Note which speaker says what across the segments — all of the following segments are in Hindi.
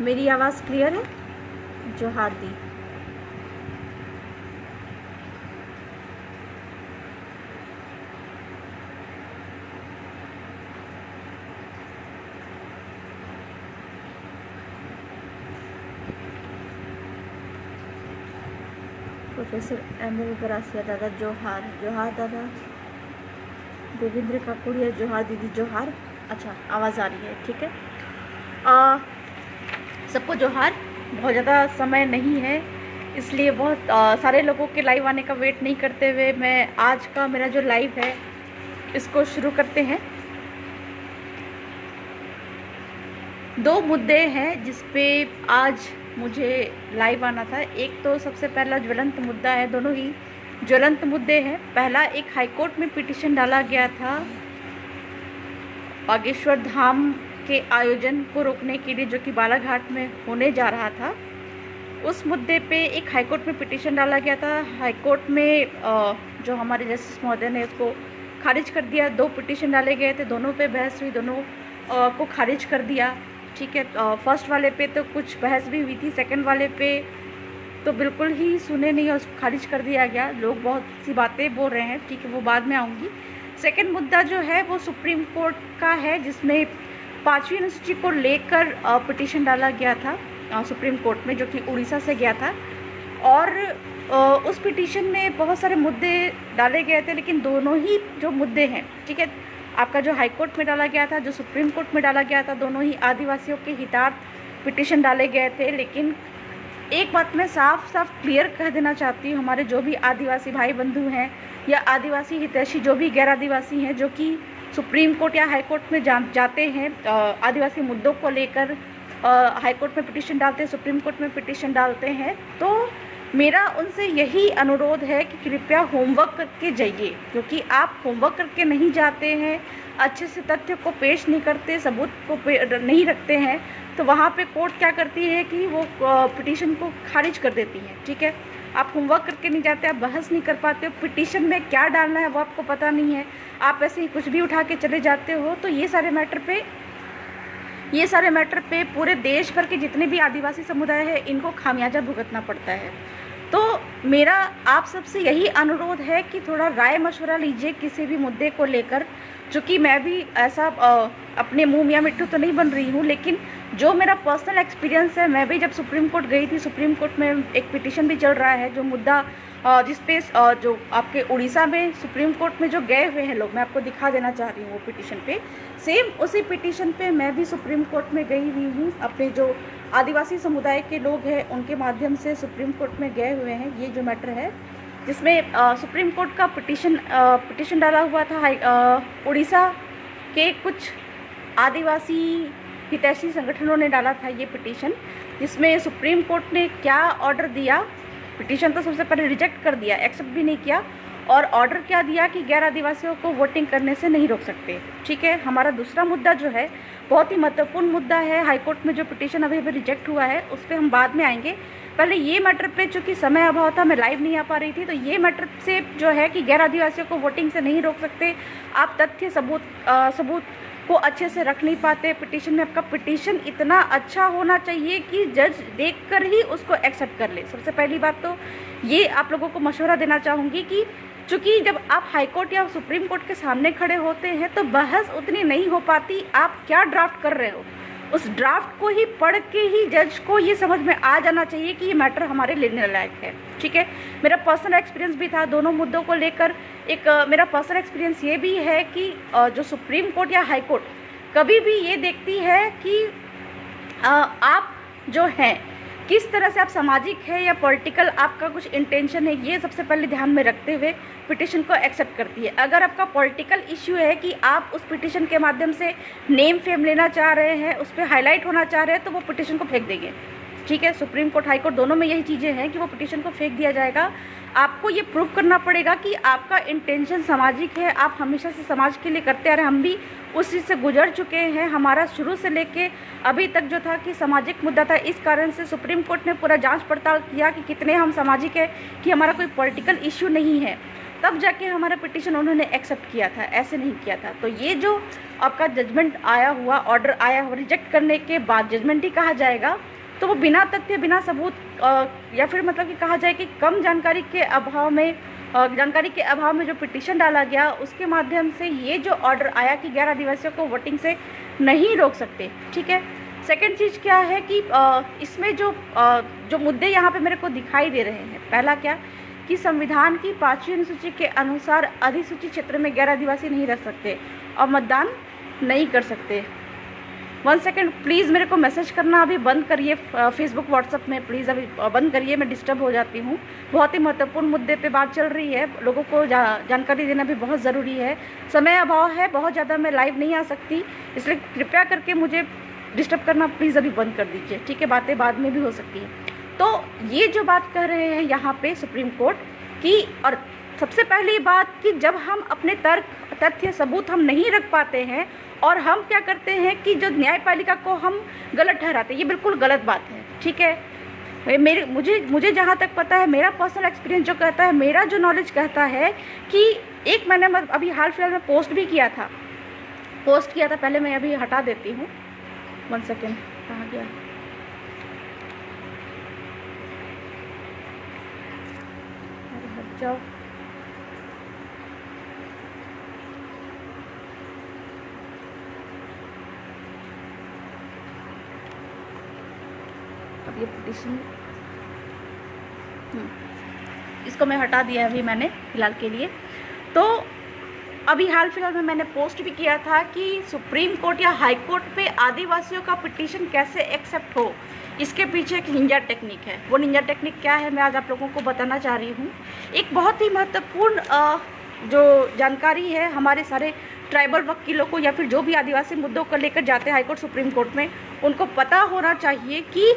Speaker 1: मेरी आवाज़ क्लियर है? जोहार दी। प्रोफेसर एमएल गरासिया दादा जोहार। जोहार दादा। देवेंद्र काकुड़िया जोहार दीदी जोहार। अच्छा, आवाज़ आ रही है, ठीक है। सबको जोहार। बहुत ज़्यादा समय नहीं है, इसलिए बहुत सारे लोगों के लाइव आने का वेट नहीं करते हुए मैं आज का मेरा जो लाइव है इसको शुरू करते हैं। दो मुद्दे हैं जिस पे आज मुझे लाइव आना था। एक तो सबसे पहला ज्वलंत मुद्दा है, दोनों ही ज्वलंत मुद्दे हैं। पहला, एक हाईकोर्ट में पिटीशन डाला गया था बागेश्वर धाम के आयोजन को रोकने के लिए, जो कि बालाघाट में होने जा रहा था। उस मुद्दे पे एक हाईकोर्ट में पिटीशन डाला गया था। हाईकोर्ट में जो हमारे जस्टिस महोदय ने उसको खारिज कर दिया। दो पिटीशन डाले गए थे, दोनों पे बहस हुई, दोनों को खारिज कर दिया, ठीक है। फर्स्ट वाले पे तो कुछ बहस भी हुई थी, सेकंड वाले पे तो बिल्कुल ही सुने नहीं और उसको खारिज कर दिया गया। लोग बहुत सी बातें बोल रहे हैं, ठीक है, वो बाद में आऊँगी। सेकंड मुद्दा जो है वो सुप्रीम कोर्ट का है, जिसमें 5वीं अनुसूची को लेकर पिटीशन डाला गया था सुप्रीम कोर्ट में, जो कि उड़ीसा से गया था। और उस पिटीशन में बहुत सारे मुद्दे डाले गए थे, लेकिन दोनों ही जो मुद्दे हैं, ठीक है, आपका जो हाई कोर्ट में डाला गया था, जो सुप्रीम कोर्ट में डाला गया था, दोनों ही आदिवासियों के हितार्थ पिटीशन डाले गए थे। लेकिन एक बात मैं साफ साफ क्लियर कह देना चाहती हूँ, हमारे जो भी आदिवासी भाई बंधु हैं या आदिवासी हितैषी जो भी गैर आदिवासी हैं, जो कि सुप्रीम कोर्ट या हाई कोर्ट में जाते हैं आदिवासी मुद्दों को लेकर, हाई कोर्ट में पिटीशन डालते हैं, सुप्रीम कोर्ट में पिटीशन डालते हैं, तो मेरा उनसे यही अनुरोध है कि कृपया होमवर्क करके जाइए, क्योंकि आप होमवर्क करके नहीं जाते हैं, अच्छे से तथ्य को पेश नहीं करते, सबूत को नहीं रखते हैं, तो वहाँ पे कोर्ट क्या करती है कि वो पिटीशन को खारिज कर देती है, ठीक है। आप होमवर्क करके नहीं जाते, आप बहस नहीं कर पाते हो, पिटीशन में क्या डालना है वो आपको पता नहीं है, आप ऐसे ही कुछ भी उठा के चले जाते हो। तो ये सारे मैटर पे पूरे देश भर के जितने भी आदिवासी समुदाय है, इनको खामियाजा भुगतना पड़ता है। तो मेरा आप सबसे यही अनुरोध है कि थोड़ा राय मशवरा लीजिए किसी भी मुद्दे को लेकर। चूँकि मैं भी ऐसा अपने मुँह मियाँ मिट्टू तो नहीं बन रही हूँ, लेकिन जो मेरा पर्सनल एक्सपीरियंस है, मैं भी जब सुप्रीम कोर्ट गई थी, सुप्रीम कोर्ट में एक पिटीशन भी चल रहा है, जो मुद्दा जिसपे जो आपके उड़ीसा में सुप्रीम कोर्ट में जो गए हुए हैं लोग, मैं आपको दिखा देना चाह रही हूँ वो पिटीशन पे। सेम उसी पिटीशन पे मैं भी सुप्रीम कोर्ट में गई हुई हूँ, अपने जो आदिवासी समुदाय के लोग हैं उनके माध्यम से सुप्रीम कोर्ट में गए हुए हैं। ये जो मैटर है जिसमें सुप्रीम कोर्ट का पिटीशन डाला हुआ था, उड़ीसा के कुछ आदिवासी हितैषी संगठनों ने डाला था ये पिटीशन, जिसमें सुप्रीम कोर्ट ने क्या ऑर्डर दिया, पिटीशन तो सबसे पहले रिजेक्ट कर दिया, एक्सेप्ट भी नहीं किया, और ऑर्डर क्या दिया कि गैर आदिवासियों को वोटिंग करने से नहीं रोक सकते, ठीक है। हमारा दूसरा मुद्दा जो है बहुत ही महत्वपूर्ण मुद्दा है, हाईकोर्ट में जो पिटीशन अभी रिजेक्ट हुआ है उस पर हम बाद में आएंगे। पहले ये मैटर पे चूँकि समय अभाव था, मैं लाइव नहीं आ पा रही थी, तो ये मैटर से जो है कि गैर आदिवासियों को वोटिंग से नहीं रोक सकते, आप तथ्य सबूत को अच्छे से रख नहीं पाते पिटीशन में। आपका पिटीशन इतना अच्छा होना चाहिए कि जज देखकर ही उसको एक्सेप्ट कर ले। सबसे पहली बात तो ये आप लोगों को मशवरा देना चाहूँगी कि चूँकि जब आप हाई कोर्ट या सुप्रीम कोर्ट के सामने खड़े होते हैं तो बहस उतनी नहीं हो पाती। आप क्या ड्राफ्ट कर रहे हो, उस ड्राफ्ट को ही पढ़ के ही जज को ये समझ में आ जाना चाहिए कि ये मैटर हमारे लेने लायक है, ठीक है। मेरा पर्सनल एक्सपीरियंस भी था दोनों मुद्दों को लेकर। एक मेरा पर्सनल एक्सपीरियंस ये भी है कि जो सुप्रीम कोर्ट या हाई कोर्ट कभी भी ये देखती है कि आप जो हैं किस तरह से, आप सामाजिक है या पॉलिटिकल आपका कुछ इंटेंशन है, ये सबसे पहले ध्यान में रखते हुए पिटीशन को एक्सेप्ट करती है। अगर आपका पॉलिटिकल इश्यू है कि आप उस पिटीशन के माध्यम से नेम फेम लेना चाह रहे हैं, उस पर हाईलाइट होना चाह रहे हैं, तो वो पिटीशन को फेंक देंगे, ठीक है। सुप्रीम कोर्ट, हाई कोर्ट दोनों में यही चीज़ें हैं कि वो पिटीशन को फेंक दिया जाएगा। आपको ये प्रूव करना पड़ेगा कि आपका इंटेंशन सामाजिक है, आप हमेशा से समाज के लिए करते आ रहे। हम भी उस चीज़ से गुजर चुके हैं। हमारा शुरू से लेके अभी तक जो था कि सामाजिक मुद्दा था, इस कारण से सुप्रीम कोर्ट ने पूरा जांच पड़ताल किया कि कितने हम सामाजिक है, कि हमारा कोई पॉलिटिकल इश्यू नहीं है, तब जाके हमारा पिटीशन उन्होंने एक्सेप्ट किया था, ऐसे नहीं किया था। तो ये जो आपका जजमेंट आया हुआ, ऑर्डर आया हुआ, रिजेक्ट करने के बाद जजमेंट ही कहा जाएगा, तो वो बिना तथ्य, बिना सबूत या फिर मतलब कि कहा जाए कि कम जानकारी के अभाव में जो पिटीशन डाला गया, उसके माध्यम से ये जो ऑर्डर आया कि 11 आदिवासियों को वोटिंग से नहीं रोक सकते, ठीक है। सेकंड चीज़ क्या है कि इसमें जो मुद्दे यहाँ पे मेरे को दिखाई दे रहे हैं, पहला क्या कि संविधान की 5वीं अनुसूची के अनुसार अधिसूचित क्षेत्र में 11 आदिवासी नहीं रह सकते और मतदान नहीं कर सकते। 1 सेकेंड प्लीज़, मेरे को मैसेज करना अभी बंद करिए, फेसबुक व्हाट्सअप में प्लीज़ अभी बंद करिए, मैं डिस्टर्ब हो जाती हूँ। बहुत ही महत्वपूर्ण मुद्दे पे बात चल रही है, लोगों को जानकारी देना भी बहुत ज़रूरी है। समय अभाव है, बहुत ज़्यादा मैं लाइव नहीं आ सकती, इसलिए कृपया करके मुझे डिस्टर्ब करना प्लीज़ अभी बंद कर दीजिए, ठीक है। बातें बाद में भी हो सकती है। तो ये जो बात कर रहे हैं यहाँ पे सुप्रीम कोर्ट की, और सबसे पहली बात कि जब हम अपने तर्क, तथ्य, सबूत हम नहीं रख पाते हैं और हम क्या करते हैं कि जो न्यायपालिका को हम गलत ठहराते हैं, ये बिल्कुल गलत बात है, ठीक है। मुझे जहाँ तक पता है, मेरा पर्सनल एक्सपीरियंस जो कहता है, मेरा जो नॉलेज कहता है कि एक मैंने अभी हाल फिलहाल में पोस्ट किया था, पहले मैं अभी हटा देती हूँ, 1 सेकेंड, कहाँ गया, हट जाओ। अब ये पिटीशन इसको मैं हटा दिया अभी मैंने फ़िलहाल के लिए। तो अभी हाल फिलहाल में मैंने पोस्ट भी किया था कि सुप्रीम कोर्ट या हाई कोर्ट पे आदिवासियों का पिटीशन कैसे एक्सेप्ट हो, इसके पीछे एक निंजा टेक्निक है। वो निंजा टेक्निक क्या है, मैं आज आप लोगों को बताना चाह रही हूँ। एक बहुत ही महत्वपूर्ण जो जानकारी है हमारे सारे ट्राइबल वकीलों को या फिर जो भी आदिवासी मुद्दों को लेकर जाते हैं हाई कोर्ट, सुप्रीम कोर्ट में, उनको पता होना चाहिए कि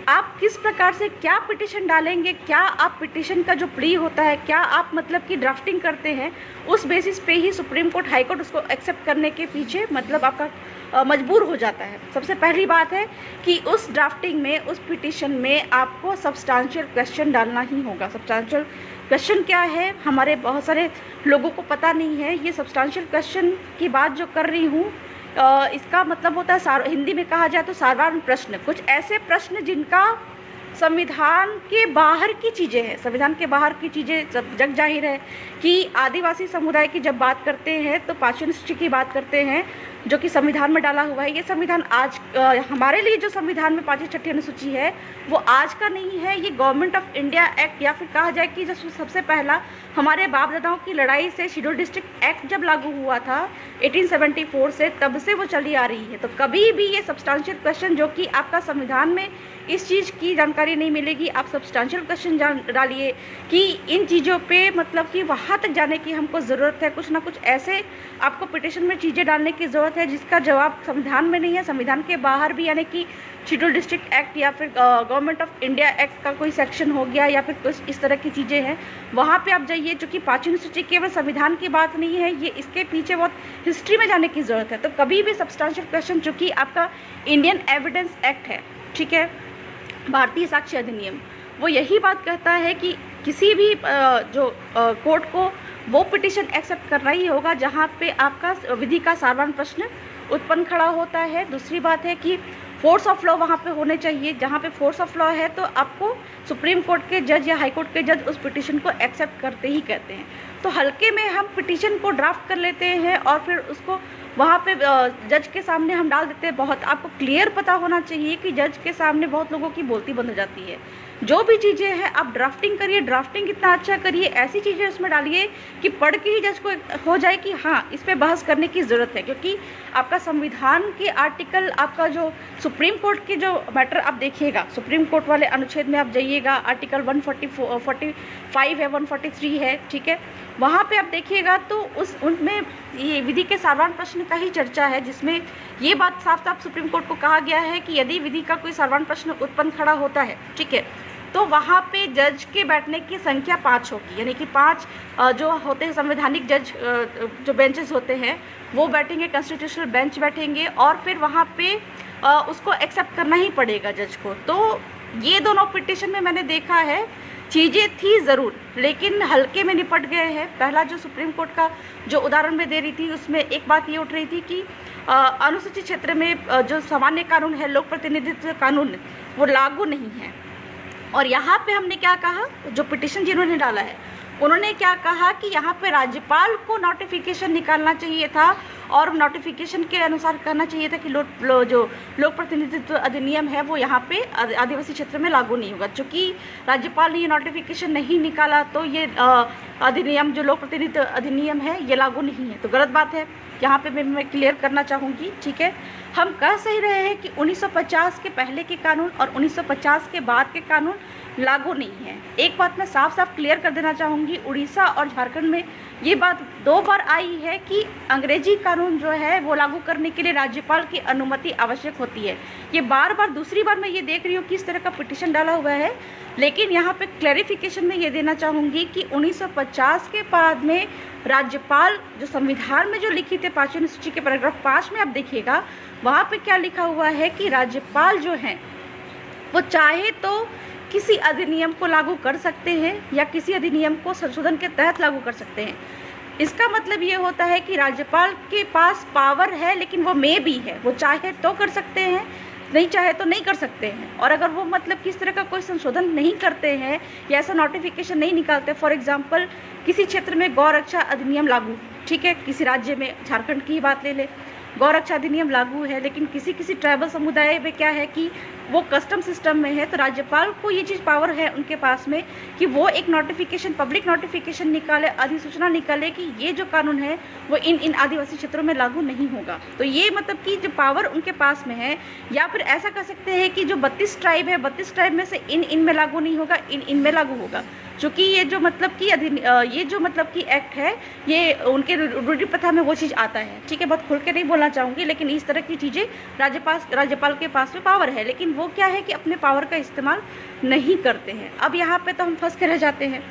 Speaker 1: आप किस प्रकार से क्या पिटीशन डालेंगे, क्या आप पिटीशन का जो प्ली होता है, क्या आप मतलब कि ड्राफ्टिंग करते हैं, उस बेसिस पे ही सुप्रीम कोर्ट, हाई कोर्ट उसको एक्सेप्ट करने के पीछे मतलब आपका मजबूर हो जाता है। सबसे पहली बात है कि उस ड्राफ्टिंग में, उस पिटीशन में आपको सब्सटेंशियल क्वेश्चन डालना ही होगा। सब्सटेंशियल क्वेश्चन क्या है, हमारे बहुत सारे लोगों को पता नहीं है। ये सब्सटेंशियल क्वेश्चन की बात जो कर रही हूँ, इसका मतलब होता है, हिंदी में कहा जाए तो साधारण प्रश्न, कुछ ऐसे प्रश्न जिनका संविधान के बाहर की चीज़ें हैं। संविधान के बाहर की चीज़ें जग जाहिर है कि आदिवासी समुदाय की जब बात करते हैं तो 5वीं अनुसूची की बात करते हैं, जो कि संविधान में डाला हुआ है। ये संविधान आज हमारे लिए जो संविधान में 5वीं 6वीं अनुसूची है वो आज का नहीं है, ये गवर्नमेंट ऑफ इंडिया एक्ट, या फिर कहा जाए कि जो सबसे पहला हमारे बाप दादाओं की लड़ाई से शेड्यूल डिस्ट्रिक्ट एक्ट जब लागू हुआ था 1874 से, तब से वो चली आ रही है। तो कभी भी ये सब्सटेंशियल क्वेश्चन, जो कि आपका संविधान में इस चीज़ की जानकारी नहीं मिलेगी, आप सब्सटेंशियल क्वेश्चन डालिए कि इन चीज़ों पे मतलब कि वहाँ तक जाने की हमको ज़रूरत है। कुछ ना कुछ ऐसे आपको पिटीशन में चीज़ें डालने की ज़रूरत है जिसका जवाब संविधान में नहीं है, संविधान के बाहर भी, यानी कि शेड्यूल डिस्ट्रिक्ट एक्ट या फिर गवर्नमेंट ऑफ इंडिया एक्ट का कोई सेक्शन हो गया या फिर कुछ इस तरह की चीज़ें हैं, वहाँ पे आप जाइए। जो कि 5वीं अनुसूची केवल संविधान की बात नहीं है, ये इसके पीछे बहुत हिस्ट्री में जाने की ज़रूरत है। तो कभी भी सब्सटेंशियल क्वेश्चन, जो कि आपका इंडियन एविडेंस एक्ट है, ठीक है, भारतीय साक्ष्य अधिनियम, वो यही बात कहता है कि किसी भी कोर्ट को वो पिटीशन एक्सेप्ट करना ही होगा जहाँ पे आपका विधि का साधारण प्रश्न उत्पन्न खड़ा होता है। दूसरी बात है कि फोर्स ऑफ लॉ वहाँ पे होने चाहिए। जहाँ पे फोर्स ऑफ लॉ है तो आपको सुप्रीम कोर्ट के जज या हाई कोर्ट के जज उस पिटीशन को एक्सेप्ट करते ही कहते हैं। तो हल्के में हम पिटीशन को ड्राफ्ट कर लेते हैं और फिर उसको वहाँ पे जज के सामने हम डाल देते हैं। बहुत आपको क्लियर पता होना चाहिए कि जज के सामने बहुत लोगों की बोलती बंद हो जाती है। जो भी चीज़ें हैं आप ड्राफ्टिंग करिए, ड्राफ्टिंग कितना अच्छा करिए, ऐसी चीज़ें उसमें डालिए कि पढ़ के ही जज को हो जाए कि हाँ, इस पे बहस करने की ज़रूरत है। क्योंकि आपका संविधान के आर्टिकल, आपका जो सुप्रीम कोर्ट के जो मैटर आप देखिएगा, सुप्रीम कोर्ट वाले अनुच्छेद में आप जाइएगा, आर्टिकल 145 है, 143 है, ठीक है, वहाँ पे आप देखिएगा तो उनमें ये विधि के साधारण प्रश्न का ही चर्चा है, जिसमें ये बात साफ साफ सुप्रीम कोर्ट को कहा गया है कि यदि विधि का कोई सर्वण प्रश्न उत्पन्न खड़ा होता है, ठीक है, तो वहाँ पे जज के बैठने की संख्या 5 होगी, यानी कि 5 जो होते हैं संवैधानिक जज, जो बेंचेस होते हैं वो बैठेंगे, कॉन्स्टिट्यूशनल बेंच बैठेंगे, और फिर वहाँ पे उसको एक्सेप्ट करना ही पड़ेगा जज को। तो ये दोनों पिटिशन में मैंने देखा है चीज़ें थी ज़रूर, लेकिन हल्के में निपट गए हैं। पहला जो सुप्रीम कोर्ट का जो उदाहरण मैं दे रही थी उसमें एक बात ये उठ रही थी कि अनुसूचित क्षेत्र में जो सामान्य कानून है, लोक प्रतिनिधित्व कानून, वो लागू नहीं है। और यहाँ पे हमने क्या कहा, जो पिटिशन जिन्होंने डाला है उन्होंने क्या कहा कि यहाँ पे राज्यपाल को नोटिफिकेशन निकालना चाहिए था, और नोटिफिकेशन के अनुसार करना चाहिए था कि जो लोक प्रतिनिधित्व अधिनियम है वो यहाँ पे आदिवासी क्षेत्र में लागू नहीं होगा। चूँकि राज्यपाल ने ये नोटिफिकेशन नहीं निकाला तो ये अधिनियम, जो लोक प्रतिनिधित्व अधिनियम है, ये लागू नहीं है। तो गलत बात है, यहाँ पे मैं क्लियर करना चाहूँगी, ठीक है। हम कह सही रहे हैं कि 1950 के पहले के कानून और 1950 के बाद के कानून लागू नहीं है। एक बात मैं साफ साफ क्लियर कर देना चाहूँगी, उड़ीसा और झारखंड में ये बात 2 बार आई है कि अंग्रेजी कानून जो है वो लागू करने के लिए राज्यपाल की अनुमति आवश्यक होती है। ये बार बार दूसरी बार मैं ये देख रही हूँ कि इस तरह का पिटिशन डाला हुआ है, लेकिन यहाँ पे क्लैरिफिकेशन में ये देना चाहूँगी कि 1950 के बाद में राज्यपाल, जो संविधान में जो लिखित है 5वीं अनुसूची के पैराग्राफ 5 में आप देखिएगा, वहाँ पे क्या लिखा हुआ है कि राज्यपाल जो हैं वो चाहे तो किसी अधिनियम को लागू कर सकते हैं या किसी अधिनियम को संशोधन के तहत लागू कर सकते हैं। इसका मतलब ये होता है कि राज्यपाल के पास पावर है, लेकिन वो मे भी है, वो चाहे तो कर सकते हैं, नहीं चाहे तो नहीं कर सकते हैं। और अगर वो मतलब किस तरह का कोई संशोधन नहीं करते हैं या ऐसा नोटिफिकेशन नहीं निकालते, फॉर एग्जांपल किसी क्षेत्र में गौ रक्षा अधिनियम लागू, ठीक है, किसी राज्य में, झारखंड की ही बात ले ले, गौ रक्षा अधिनियम लागू है, लेकिन किसी किसी ट्राइबल समुदाय में क्या है कि वो कस्टम सिस्टम में है, तो राज्यपाल को ये चीज़ पावर है उनके पास में कि वो एक नोटिफिकेशन, पब्लिक नोटिफिकेशन निकाले, अधिसूचना निकाले कि ये जो कानून है वो इन आदिवासी क्षेत्रों में लागू नहीं होगा। तो ये मतलब कि जो पावर उनके पास में है, या फिर ऐसा कर सकते हैं कि जो 32 ट्राइब है, 32 ट्राइब में से इन में लागू नहीं होगा, इन में लागू होगा। चूँकि ये जो मतलब कि एक्ट है, ये उनके रूढ़ि प्रथा में वो चीज़ आता है, ठीक है। बहुत खुल के नहीं बोलना चाहूँगी, लेकिन इस तरह की चीज़ें राज्यपाल के पास में पावर है, लेकिन वो क्या है कि अपने पावर का इस्तेमाल नहीं करते हैं। अब यहाँ पे तो हम फंस के रह जाते हैं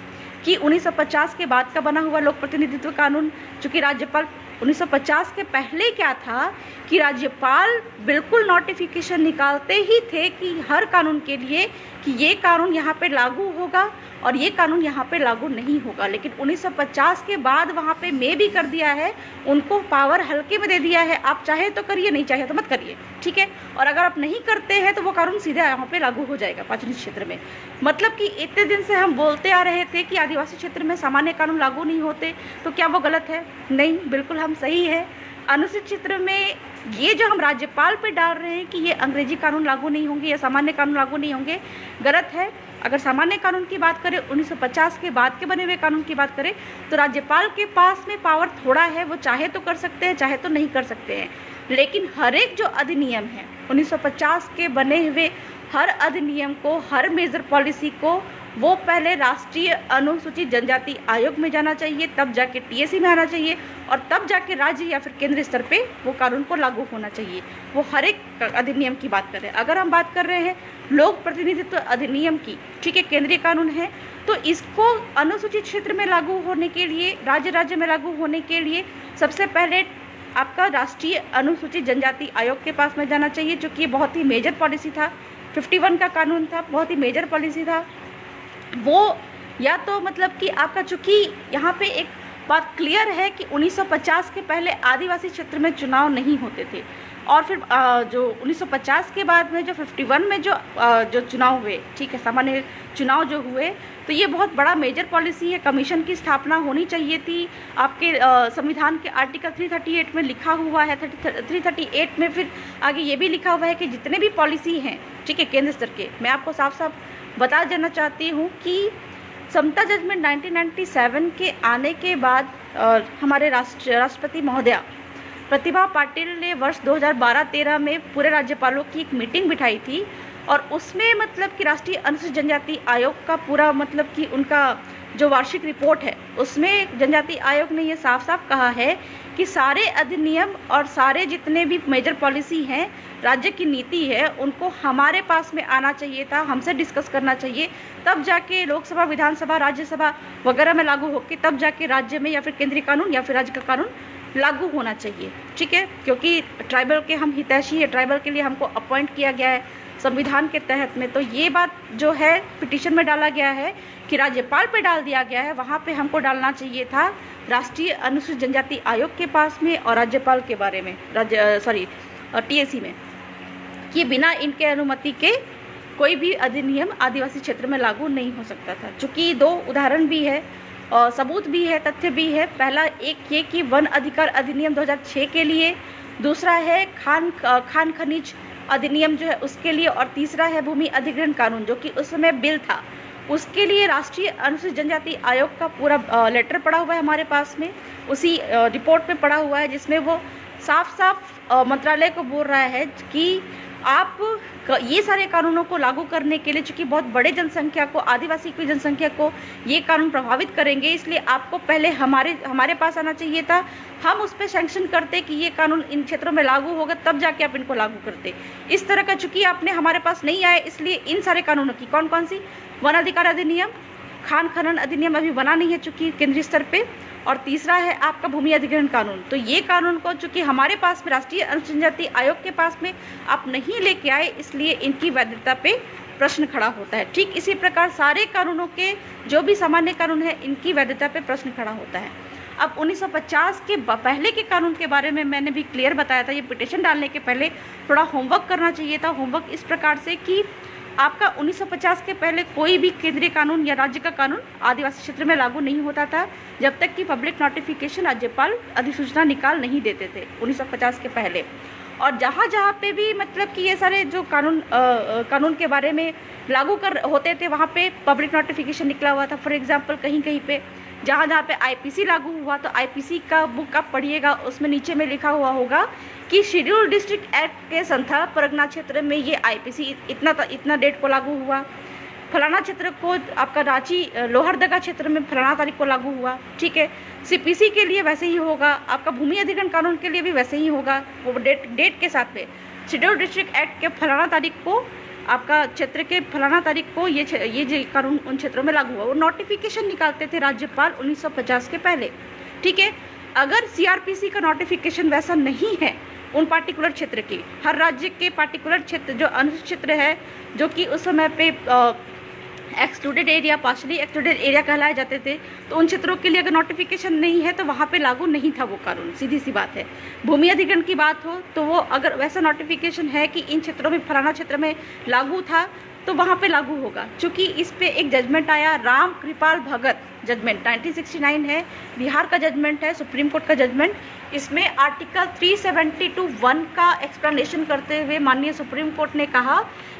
Speaker 1: कि 1950 के बाद का बना हुआ लोक प्रतिनिधित्व कानून, चूँकि राज्यपाल 1950 के पहले क्या था कि राज्यपाल बिल्कुल नोटिफिकेशन निकालते ही थे कि हर कानून के लिए कि ये कानून यहाँ पे लागू होगा और ये कानून यहाँ पे लागू नहीं होगा। लेकिन 1950 के बाद वहाँ पे मे भी कर दिया है, उनको पावर हल्के में दे दिया है, आप चाहे तो करिए, नहीं चाहे तो मत करिए, ठीक है। और अगर आप नहीं करते हैं तो वो कानून सीधे यहाँ पे लागू हो जाएगा 5वीं क्षेत्र में। मतलब कि इतने दिन से हम बोलते आ रहे थे कि आदिवासी क्षेत्र में सामान्य कानून लागू नहीं होते, तो क्या वो गलत है? नहीं, बिल्कुल हम सही है। अनुसूचित क्षेत्र में ये जो हम राज्यपाल पे डाल रहे हैं कि ये अंग्रेजी कानून लागू नहीं होंगे या सामान्य कानून लागू नहीं होंगे, गलत है। अगर सामान्य कानून की बात करें, 1950 के बाद के बने हुए कानून की बात करें, तो राज्यपाल के पास में पावर थोड़ा है, वो चाहे तो कर सकते हैं, चाहे तो नहीं कर सकते हैं। लेकिन हर एक जो अधिनियम है 1950 के बने हुए, हर अधिनियम को, हर मेजर पॉलिसी को वो पहले राष्ट्रीय अनुसूचित जनजाति आयोग में जाना चाहिए, तब जाके टीएसी में आना चाहिए, और तब जाके राज्य या फिर केंद्रीय स्तर पे वो कानून को लागू होना चाहिए। वो हर एक अधिनियम की बात कर रहे हैं। अगर हम बात कर रहे हैं लोक प्रतिनिधित्व अधिनियम की, ठीक है, केंद्रीय कानून है, तो इसको अनुसूचित क्षेत्र में लागू होने के लिए, राज्य में लागू होने के लिए सबसे पहले आपका राष्ट्रीय अनुसूचित जनजाति आयोग के पास में जाना चाहिए, जो कि बहुत ही मेजर पॉलिसी था, 51 का कानून था, बहुत ही मेजर पॉलिसी था वो। या तो मतलब कि आपका, चूँकि यहाँ पे एक बात क्लियर है कि 1950 के पहले आदिवासी क्षेत्र में चुनाव नहीं होते थे, और फिर जो 1950 के बाद में जो 51 में जो चुनाव हुए, ठीक है, सामान्य चुनाव जो हुए, तो ये बहुत बड़ा मेजर पॉलिसी है। कमीशन की स्थापना होनी चाहिए थी। आपके संविधान के आर्टिकल 338 में लिखा हुआ है, 338 में फिर आगे ये भी लिखा हुआ है कि जितने भी पॉलिसी हैं, ठीक है, केंद्र स्तर के, मैं आपको साफ साफ बता देना चाहती हूँ कि समता जजमेंट 1997 के आने के बाद हमारे राष्ट्रपति महोदया प्रतिभा पाटिल ने वर्ष 2012-13 में पूरे राज्यपालों की एक मीटिंग बिठाई थी, और उसमें मतलब कि राष्ट्रीय अनुसूचित जनजाति आयोग का पूरा मतलब कि उनका जो वार्षिक रिपोर्ट है उसमें जनजाति आयोग ने ये साफ साफ कहा है कि सारे अधिनियम और सारे जितने भी मेजर पॉलिसी हैं, राज्य की नीति है, उनको हमारे पास में आना चाहिए था, हमसे डिस्कस करना चाहिए, तब जाके लोकसभा, विधानसभा, राज्यसभा वगैरह में लागू होकर तब जाके राज्य में या फिर केंद्रीय कानून या फिर राज्य का कानून लागू होना चाहिए। ठीक है, क्योंकि ट्राइबल के हम हितैषी है, ट्राइबल के लिए हमको अपॉइंट किया गया है संविधान के तहत में। तो ये बात जो है पिटीशन में डाला गया है कि राज्यपाल पे डाल दिया गया है, वहाँ पे हमको डालना चाहिए था राष्ट्रीय अनुसूचित जनजाति आयोग के पास में और राज्यपाल के बारे में, TAC में, कि बिना इनके अनुमति के कोई भी अधिनियम आदिवासी क्षेत्र में लागू नहीं हो सकता था। चूँकि 2 उदाहरण भी है और सबूत भी है, तथ्य भी है। पहला एक ये कि वन अधिकार अधिनियम 2006 के लिए, दूसरा है खान खनिज अधिनियम जो है उसके लिए, और तीसरा है भूमि अधिग्रहण कानून जो कि उस समय बिल था, उसके लिए राष्ट्रीय अनुसूचित जनजाति आयोग का पूरा लेटर पड़ा हुआ है हमारे पास में, उसी रिपोर्ट में पड़ा हुआ है, जिसमें वो साफ साफ मंत्रालय को बोल रहा है कि आप ये सारे कानूनों को लागू करने के लिए, चूँकि बहुत बड़े जनसंख्या को, आदिवासी की जनसंख्या को ये कानून प्रभावित करेंगे, इसलिए आपको पहले हमारे पास आना चाहिए था, हम उस पर सैंक्शन करते कि ये कानून इन क्षेत्रों में लागू होगा, तब जाके आप इनको लागू करते। इस तरह का चूँकि आपने हमारे पास नहीं आए, इसलिए इन सारे कानूनों की कौन सी, वन अधिकार अधिनियम, खान खनन अधिनियम अभी बना नहीं है चूँकि केंद्रीय स्तर पे, और तीसरा है आपका भूमि अधिग्रहण कानून। तो ये कानून को चूँकि हमारे पास में राष्ट्रीय अनुसूचित जनजाति आयोग के पास में आप नहीं लेके आए, इसलिए इनकी वैधता पे प्रश्न खड़ा होता है। ठीक इसी प्रकार सारे कानूनों के जो भी सामान्य कानून है, इनकी वैधता पे प्रश्न खड़ा होता है। अब 1950 के पहले के कानून के बारे में मैंने भी क्लियर बताया था, ये पिटीशन डालने के पहले थोड़ा होमवर्क करना चाहिए था। होमवर्क इस प्रकार से कि आपका 1950 के पहले कोई भी केंद्रीय कानून या राज्य का कानून आदिवासी क्षेत्र में लागू नहीं होता था, जब तक कि पब्लिक नोटिफिकेशन राज्यपाल अधिसूचना निकाल नहीं देते थे 1950 के पहले। और जहाँ पे भी मतलब कि ये सारे जो कानून के बारे में लागू होते थे, वहाँ पे पब्लिक नोटिफिकेशन निकला हुआ था। फॉर एग्जांपल कहीं पे जहाँ पे IPC लागू हुआ, तो IPC का बुक आप पढ़िएगा, उसमें नीचे में लिखा हुआ होगा कि शेड्यूल डिस्ट्रिक्ट एक्ट के संथाल परगना क्षेत्र में ये IPC इतना डेट को लागू हुआ, फलाना क्षेत्र को आपका रांची लोहरदगा क्षेत्र में फलाना तारीख को लागू हुआ। ठीक है, CPC के लिए वैसे ही होगा, आपका भूमि अधिग्रहण कानून के लिए भी वैसे ही होगा, वो डेट के साथ में शेड्यूल डिस्ट्रिक्ट एक्ट के फलाना तारीख को, आपका क्षेत्र के फलाना तारीख को ये जो कानून उन क्षेत्रों में लागू हुआ। वो नोटिफिकेशन निकालते थे राज्यपाल 1950 के पहले। ठीक है, अगर CRPC का नोटिफिकेशन वैसा नहीं है उन पार्टिकुलर क्षेत्र की, हर राज्य के पार्टिकुलर क्षेत्र जो अनुसूचित क्षेत्र है, जो कि उस समय पे excluded area, partially excluded area कहलाए जाते थे, तो उन क्षेत्रों के लिए अगर नोटिफिकेशन नहीं है तो वहाँ पे लागू नहीं था वो कानून, सीधी सी बात है। भूमि अधिग्रहण की बात हो तो वो अगर वैसा नोटिफिकेशन है कि इन क्षेत्रों में फलाना क्षेत्र में लागू था, तो वहाँ पे लागू होगा। चूँकि इस पे एक जजमेंट आया, राम कृपाल भगत जजमेंट 1969 है, बिहार का जजमेंट है, सुप्रीम कोर्ट का जजमेंट। इसमें आर्टिकल 372(1) का एक्सप्लेनेशन करते हुए माननीय सुप्रीम कोर्ट ने कहा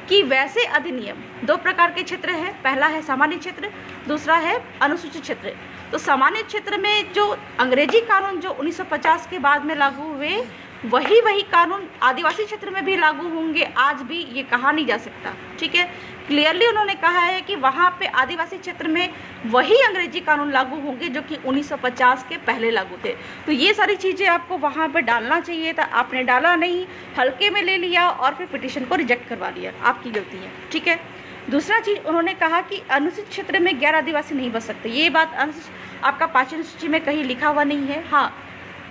Speaker 1: कि वैसे अधिनियम 2 प्रकार के क्षेत्र हैं, पहला है सामान्य क्षेत्र, दूसरा है अनुसूचित क्षेत्र। तो सामान्य क्षेत्र में जो अंग्रेजी कानून जो 1950 के बाद में लागू हुए, वही कानून आदिवासी क्षेत्र में भी लागू होंगे, आज भी ये कहा नहीं जा सकता। ठीक है, क्लियरली उन्होंने कहा है कि वहाँ पे आदिवासी क्षेत्र में वही अंग्रेजी कानून लागू होंगे जो कि 1950 के पहले लागू थे। तो ये सारी चीज़ें आपको वहाँ पे डालना चाहिए था, आपने डाला नहीं, हल्के में ले लिया और फिर पिटीशन को रिजेक्ट करवा लिया, आपकी गलती है। ठीक है, दूसरा चीज़ उन्होंने कहा कि अनुसूचित क्षेत्र में गैर आदिवासी नहीं बस सकते। ये बात आपका 5वीं सूची में कहीं लिखा हुआ नहीं है। हाँ,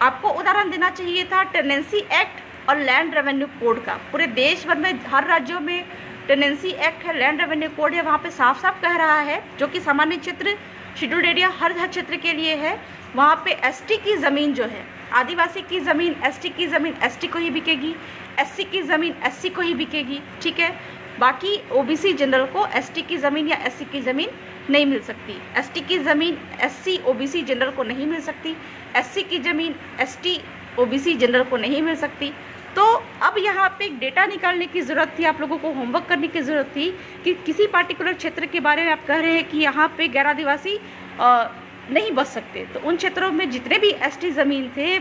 Speaker 1: आपको उदाहरण देना चाहिए था टेनेंसी एक्ट और लैंड रेवेन्यू कोड का। पूरे देश भर में हर राज्यों में टेनेंसी एक्ट है, लैंड रेवेन्यू कोड है, वहाँ पे साफ साफ कह रहा है, जो कि सामान्य क्षेत्र शेड्यूल्ड एरिया हर क्षेत्र के लिए है, वहाँ पे ST की ज़मीन जो है, आदिवासी की ज़मीन, ST की ज़मीन ST को ही बिकेगी, SC की ज़मीन SC को ही बिकेगी। ठीक है, बाकी OBC जनरल को ST की ज़मीन या SC की ज़मीन नहीं मिल सकती, ST की ज़मीन SC OBC जनरल को नहीं मिल सकती, SC की ज़मीन ST OBC जनरल को नहीं मिल सकती। तो अब यहाँ पे एक डेटा निकालने की ज़रूरत थी, आप लोगों को होमवर्क करने की ज़रूरत थी कि किसी पार्टिकुलर क्षेत्र के बारे में आप कह रहे हैं कि यहाँ पे गैर आदिवासी नहीं बस सकते, तो उन क्षेत्रों में जितने भी ST ज़मीन थे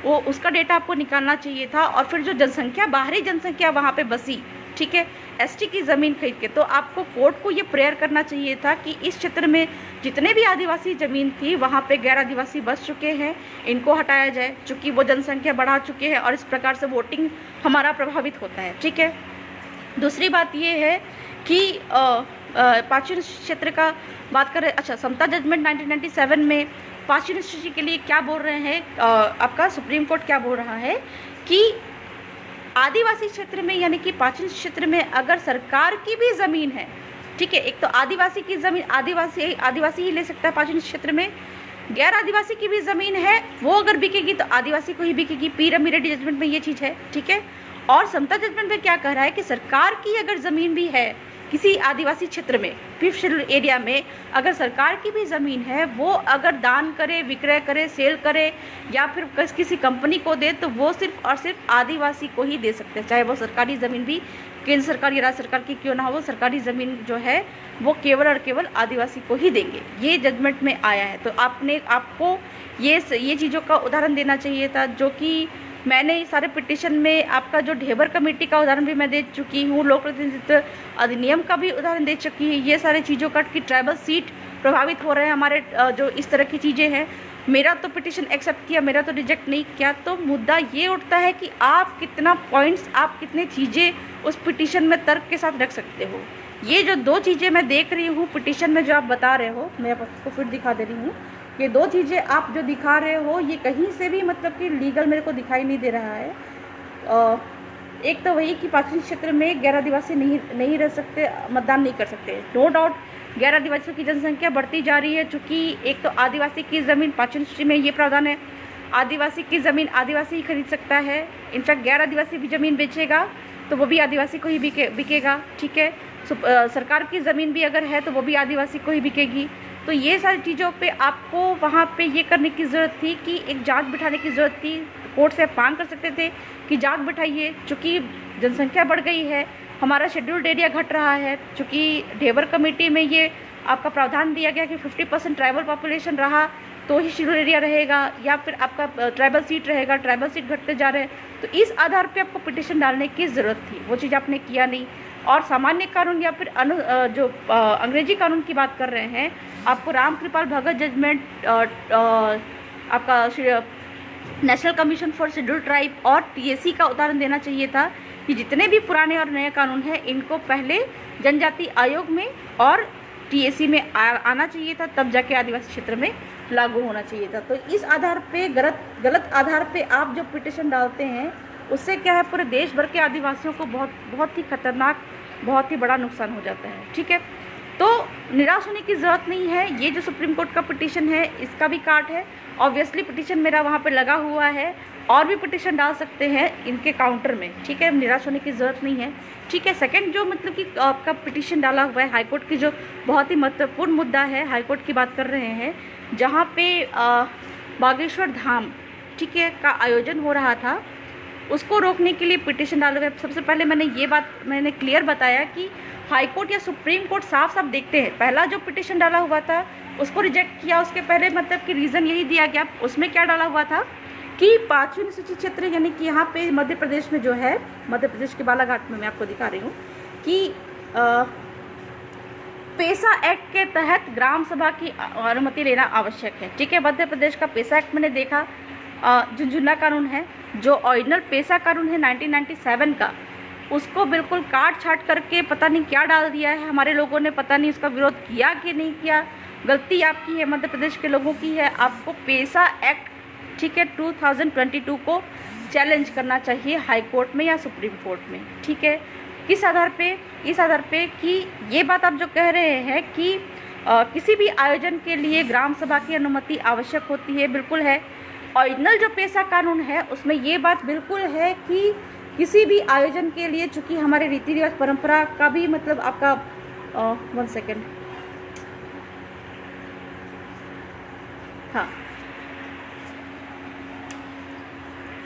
Speaker 1: वो उसका डेटा आपको निकालना चाहिए था। और फिर जो जनसंख्या, बाहरी जनसंख्या वहाँ पे बसी, ठीक है, एसटी की ज़मीन खरीद के। तो आपको कोर्ट को ये प्रेयर करना चाहिए था कि इस क्षेत्र में जितने भी आदिवासी ज़मीन थी वहाँ पे गैर आदिवासी बस चुके हैं, इनको हटाया जाए, चूँकि वो जनसंख्या बढ़ा चुके हैं और इस प्रकार से वोटिंग हमारा प्रभावित होता है। ठीक है, दूसरी बात ये है कि पाचन क्षेत्र का बात करें, अच्छा समता जजमेंट 1997 में पाचन सूची के लिए क्या बोल रहे हैं, आपका सुप्रीम कोर्ट क्या बोल रहा है कि आदिवासी क्षेत्र में यानी कि पाचन क्षेत्र में अगर सरकार की भी ज़मीन है, ठीक है, एक तो आदिवासी की ज़मीन आदिवासी ही ले सकता है पाचन क्षेत्र में, गैर आदिवासी की भी ज़मीन है वो अगर बिकेगी तो आदिवासी को ही बिकेगी। पीडब्ल्यूडी जजमेंट में ये चीज़ है। ठीक है, और समता जजमेंट में क्या कह रहा है कि सरकार की अगर ज़मीन भी है किसी आदिवासी क्षेत्र में, 5th शेड्यूल एरिया में, अगर सरकार की भी ज़मीन है वो अगर दान करे, विक्रय करे, सेल करे या फिर किसी कंपनी को दे तो वो सिर्फ और सिर्फ आदिवासी को ही दे सकते हैं, चाहे वो सरकारी ज़मीन भी केंद्र सरकार या राज्य सरकार की क्यों ना हो, सरकारी ज़मीन जो है वो केवल और केवल आदिवासी को ही देंगे। ये जजमेंट में आया है। तो आपको ये चीज़ों का उदाहरण देना चाहिए था, जो कि मैंने सारे पिटीशन में आपका जो ढेबर कमेटी का उदाहरण भी मैं दे चुकी हूँ, लोक प्रतिनिधित्व अधिनियम का भी उदाहरण दे चुकी है, ये सारे चीज़ों का कि ट्राइबल सीट प्रभावित हो रहे हैं हमारे, जो इस तरह की चीज़ें हैं। मेरा तो पिटीशन एक्सेप्ट किया, मेरा तो रिजेक्ट नहीं किया। तो मुद्दा ये उठता है कि आप कितना पॉइंट्स, आप कितने चीज़ें उस पिटीशन में तर्क के साथ रख सकते हो। ये जो दो चीज़ें मैं देख रही हूँ पिटीशन में जो आप बता रहे हो, मैं आपको फिर दिखा दे रही हूँ, ये दो चीज़ें आप जो दिखा रहे हो ये कहीं से भी मतलब कि लीगल मेरे को दिखाई नहीं दे रहा है। एक तो वही कि पाचन क्षेत्र में गैर आदिवासी नहीं रह सकते, मतदान नहीं कर सकते। नो डाउट गैर आदिवासियों की जनसंख्या बढ़ती जा रही है, चूँकि एक तो आदिवासी की ज़मीन पाचन सूची में ये प्रावधान है, आदिवासी की ज़मीन आदिवासी ही खरीद सकता है। इनफैक्ट गैर आदिवासी भी ज़मीन बेचेगा तो वो भी आदिवासी को ही बिकेगा। ठीक है, सरकार की ज़मीन भी अगर है तो वो भी आदिवासी को ही बिकेगी। तो ये सारी चीज़ों पे आपको वहाँ पे ये करने की ज़रूरत थी कि एक जांच बिठाने की ज़रूरत थी। कोर्ट से आप मांग कर सकते थे कि जांच बिठाइए, चूँकि जनसंख्या बढ़ गई है, हमारा शेड्यूल्ड एरिया घट रहा है, चूँकि ढेबर कमेटी में ये आपका प्रावधान दिया गया कि 50% ट्राइबल पॉपुलेशन रहा तो ही शेड्यूल एरिया रहेगा या फिर आपका ट्राइबल सीट रहेगा, ट्राइबल सीट घटते जा रहे हैं। तो इस आधार पे आपको पिटीशन डालने की ज़रूरत थी, वो चीज़ आपने किया नहीं। और सामान्य कानून या फिर जो अंग्रेजी कानून की बात कर रहे हैं, आपको राम कृपाल भगत जजमेंट, आपका national commission for schedule tribe और टीएसी का उदाहरण देना चाहिए था कि जितने भी पुराने और नए कानून हैं इनको पहले जनजाति आयोग में और टीएसी में आना चाहिए था, तब जाके आदिवासी क्षेत्र में लागू होना चाहिए था। तो इस आधार पे गलत आधार पे आप जो पिटीशन डालते हैं उससे क्या है, पूरे देश भर के आदिवासियों को बहुत ही खतरनाक, बहुत ही बड़ा नुकसान हो जाता है। ठीक है, तो निराश होने की ज़रूरत नहीं है। ये जो सुप्रीम कोर्ट का पिटीशन है इसका भी काट है, ऑब्वियसली पिटीशन मेरा वहाँ पे लगा हुआ है, और भी पिटीशन डाल सकते हैं इनके काउंटर में। ठीक है, निराश होने की ज़रूरत नहीं है। ठीक है, सेकंड जो मतलब कि आपका पिटीशन डाला हुआ है हाईकोर्ट की, जो बहुत ही महत्वपूर्ण मुद्दा है, हाईकोर्ट की बात कर रहे हैं, जहाँ पे बागेश्वर धाम, ठीक है, का आयोजन हो रहा था, उसको रोकने के लिए पिटीशन डाले हुए। सबसे पहले मैंने क्लियर बताया कि हाई कोर्ट या सुप्रीम कोर्ट साफ साफ देखते हैं। पहला जो पिटीशन डाला हुआ था उसको रिजेक्ट किया, उसके पहले मतलब कि रीज़न यही दिया गया। उसमें क्या डाला हुआ था कि 5वीं सूची क्षेत्र यानी कि यहाँ पे मध्य प्रदेश में जो है, मध्य प्रदेश के बालाघाट में मैं आपको दिखा रही हूँ कि पेसा एक्ट के तहत ग्राम सभा की अनुमति लेना आवश्यक है। ठीक है, मध्य प्रदेश का पेसा एक्ट मैंने देखा, झुंझुनू कानून है, जो ओरिजिनल पेसा कानून है 1997 का, उसको बिल्कुल काट छाट करके पता नहीं क्या डाल दिया है। हमारे लोगों ने पता नहीं उसका विरोध किया कि नहीं किया, गलती आपकी है, मध्य प्रदेश के लोगों की है। आपको पेसा एक्ट, ठीक है, 2022 को चैलेंज करना चाहिए हाई कोर्ट में या सुप्रीम कोर्ट में। ठीक है, किस आधार पे? इस आधार पे कि ये बात आप जो कह रहे हैं कि किसी भी आयोजन के लिए ग्राम सभा की अनुमति आवश्यक होती है, बिल्कुल है। ओरिजिनल जो पेसा कानून है उसमें ये बात बिल्कुल है कि किसी भी आयोजन के लिए, चूँकि हमारे रीति रिवाज परंपरा का भी मतलब आपका 1 सेकेंड, हाँ,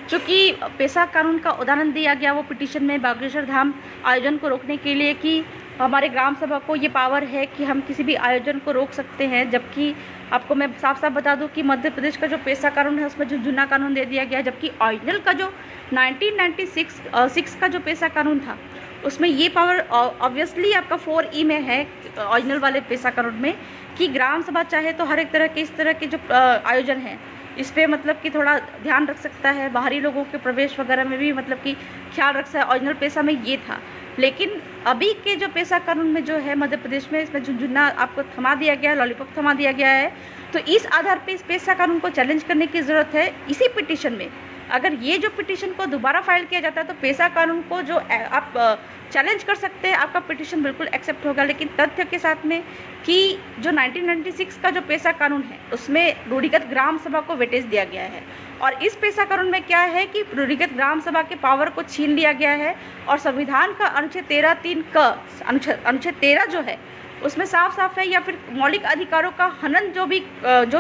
Speaker 1: चूँकि पेसा कानून का उदाहरण दिया गया वो पिटीशन में बागेश्वर धाम आयोजन को रोकने के लिए कि हमारे ग्राम सभा को ये पावर है कि हम किसी भी आयोजन को रोक सकते हैं, जबकि आपको मैं साफ साफ बता दूं कि मध्य प्रदेश का जो पेसा कानून है उसमें जो झुंझुनू कानून दे दिया गया, जबकि ओरिजिनल का जो 1996 का जो पेसा कानून था उसमें ये पावर ऑब्वियसली आपका 4E में है, ओरिजिनल वाले पेशा कानून में, कि ग्राम सभा चाहे तो हर एक तरह के इस तरह के जो आयोजन हैं इस पे मतलब कि थोड़ा ध्यान रख सकता है, बाहरी लोगों के प्रवेश वगैरह में भी मतलब कि ख्याल रख सकता है। ओरिजिनल पेशा में ये था, लेकिन अभी के जो पेशा कानून में जो है मध्य प्रदेश में, इसमें झुनझुना आपको थमा दिया गया है, लॉलीपॉप थमा दिया गया है। तो इस आधार पे इस पेशा कानून को चैलेंज करने की ज़रूरत है। इसी पिटीशन में अगर ये जो पिटीशन को दोबारा फाइल किया जाता है तो पेशा कानून को जो आप चैलेंज कर सकते हैं, आपका पिटीशन बिल्कुल एक्सेप्ट होगा। लेकिन तथ्य के साथ में कि जो 1996 का जो पेशा कानून है उसमें रूढ़िगत ग्राम सभा को वेटेज दिया गया है, और इस पेशा कानून में क्या है कि रूढ़िगत ग्राम सभा के पावर को छीन लिया गया है। और संविधान का अनुच्छेद 13(3) का अनुच्छेद 13 जो है उसमें साफ साफ है, या फिर मौलिक अधिकारों का हनन जो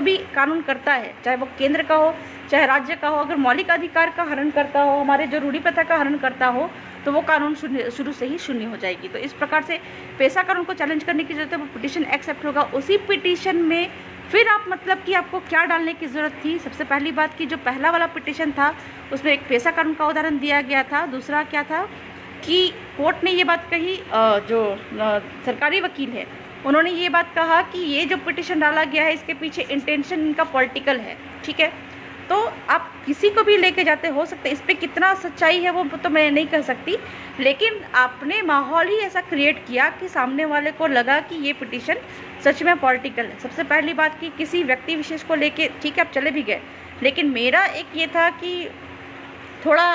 Speaker 1: भी कानून करता है, चाहे वो केंद्र का हो चाहे राज्य का हो, अगर मौलिक अधिकार का हनन करता हो, हमारे जो रूढ़ी प्रथा का हनन करता हो, तो वो कानून शुरू से ही शून्य हो जाएगी। तो इस प्रकार से पेशा कानून को चैलेंज करने की जरूरत है, वो पिटीशन एक्सेप्ट होगा। उसी पिटीशन में फिर आप मतलब कि आपको क्या डालने की ज़रूरत थी? सबसे पहली बात कि जो पहला वाला पिटीशन था उसमें एक पेशा कानून का उदाहरण दिया गया था। दूसरा क्या था कि कोर्ट ने ये बात कही, जो सरकारी वकील है उन्होंने ये बात कहा कि ये जो पिटीशन डाला गया है इसके पीछे इंटेंशन इनका पॉलिटिकल है, ठीक है। तो आप किसी को भी लेके जाते, हो सकते इस पर कितना सच्चाई है वो तो मैं नहीं कह सकती, लेकिन आपने माहौल ही ऐसा क्रिएट किया कि सामने वाले को लगा कि ये पिटीशन सच में पॉलिटिकल है। सबसे पहली बात कि किसी व्यक्ति विशेष को लेके ठीक है आप चले भी गए, लेकिन मेरा एक ये था कि थोड़ा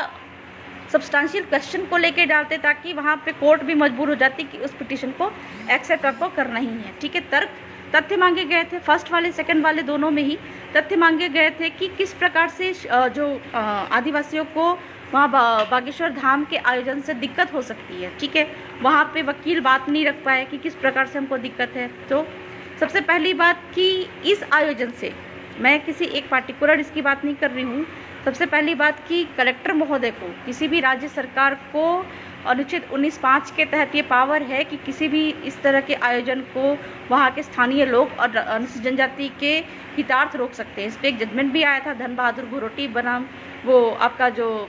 Speaker 1: सब्सटेंशियल क्वेश्चन को लेके डालते ताकि वहाँ पे कोर्ट भी मजबूर हो जाती कि उस पिटीशन को एक्सेप्ट आपको करना ही है, ठीक है। तथ्य मांगे गए थे, फर्स्ट वाले सेकंड वाले दोनों में ही तथ्य मांगे गए थे कि किस प्रकार से जो आदिवासियों को वहाँ बागेश्वर धाम के आयोजन से दिक्कत हो सकती है, ठीक है। वहाँ पे वकील बात नहीं रख पाए कि किस प्रकार से हमको दिक्कत है। तो सबसे पहली बात कि इस आयोजन से, मैं किसी एक पार्टिकुलर इसकी बात नहीं कर रही हूँ, सबसे पहली बात कि कलेक्टर महोदय को, किसी भी राज्य सरकार को अनुच्छेद 19(5) के तहत ये पावर है कि किसी भी इस तरह के आयोजन को वहाँ के स्थानीय लोग और अनुसूचित जनजाति के हितार्थ रोक सकते हैं। इस पर एक जजमेंट भी आया था, धन बहादुर घुरोटी बनाम वो आपका जो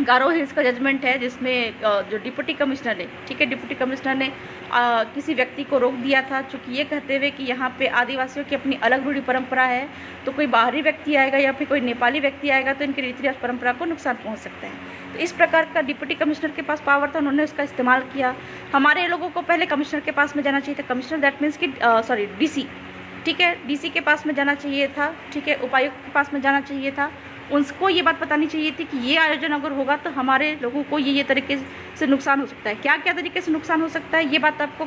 Speaker 1: गारो हिल्स का जजमेंट है, जिसमें जो डिप्टी कमिश्नर ने, ठीक है, डिप्टी कमिश्नर ने किसी व्यक्ति को रोक दिया था, चूँकि ये कहते हुए कि यहाँ पे आदिवासियों की अपनी अलग रूढ़ी परंपरा है, तो कोई बाहरी व्यक्ति आएगा या फिर कोई नेपाली व्यक्ति आएगा तो इनकी रीति रिवाज परंपरा को नुकसान पहुँच सकता है। तो इस प्रकार का डिप्टी कमिश्नर के पास पावर था, उन्होंने उसका इस्तेमाल किया। हमारे लोगों को पहले कमिश्नर के पास में जाना चाहिए था, कमिश्नर दैट मीन्स कि सॉरी DC, ठीक है, DC के पास में जाना चाहिए था, ठीक है, उपायुक्त के पास में जाना चाहिए था। उनको ये बात बतानी चाहिए थी कि ये आयोजन अगर होगा तो हमारे लोगों को ये तरीके से नुकसान हो सकता है। क्या क्या तरीके से नुकसान हो सकता है ये बात आपको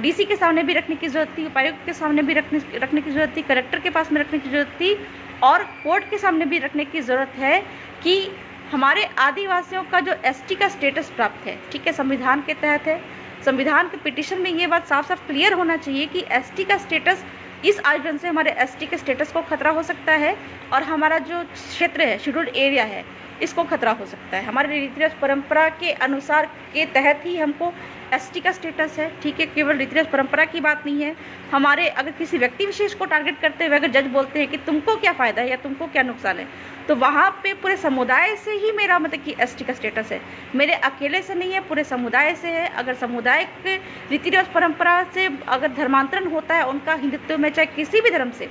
Speaker 1: DC के सामने भी रखने की ज़रूरत थी, उपायुक्त के सामने भी रखने की ज़रूरत थी, कलेक्टर के पास में रखने की ज़रूरत थी, और कोर्ट के सामने भी रखने की ज़रूरत है कि हमारे आदिवासियों का जो ST का स्टेटस प्राप्त है, ठीक है, संविधान के तहत है। संविधान के पिटीशन में ये बात साफ साफ क्लियर होना चाहिए कि ST का स्टेटस, इस आयोजन से हमारे ST के स्टेटस को खतरा हो सकता है, और हमारा जो क्षेत्र है, शेड्यूल्ड एरिया है, इसको खतरा हो सकता है। हमारे रीति रिवाज परंपरा के अनुसार के तहत ही हमको ST का स्टेटस है, ठीक है, केवल रीति रिवाज परंपरा की बात नहीं है। हमारे अगर किसी व्यक्ति विशेष को टारगेट करते हुए अगर जज बोलते हैं कि तुमको क्या फ़ायदा है या तुमको क्या नुकसान है, तो वहाँ पे पूरे समुदाय से ही मेरा मतलब कि ST का स्टेटस है, मेरे अकेले से नहीं है, पूरे समुदाय से है। अगर समुदाय के रीति रिवाज परंपरा से अगर धर्मांतरण होता है उनका हिंदुत्व में, चाहे किसी भी धर्म से,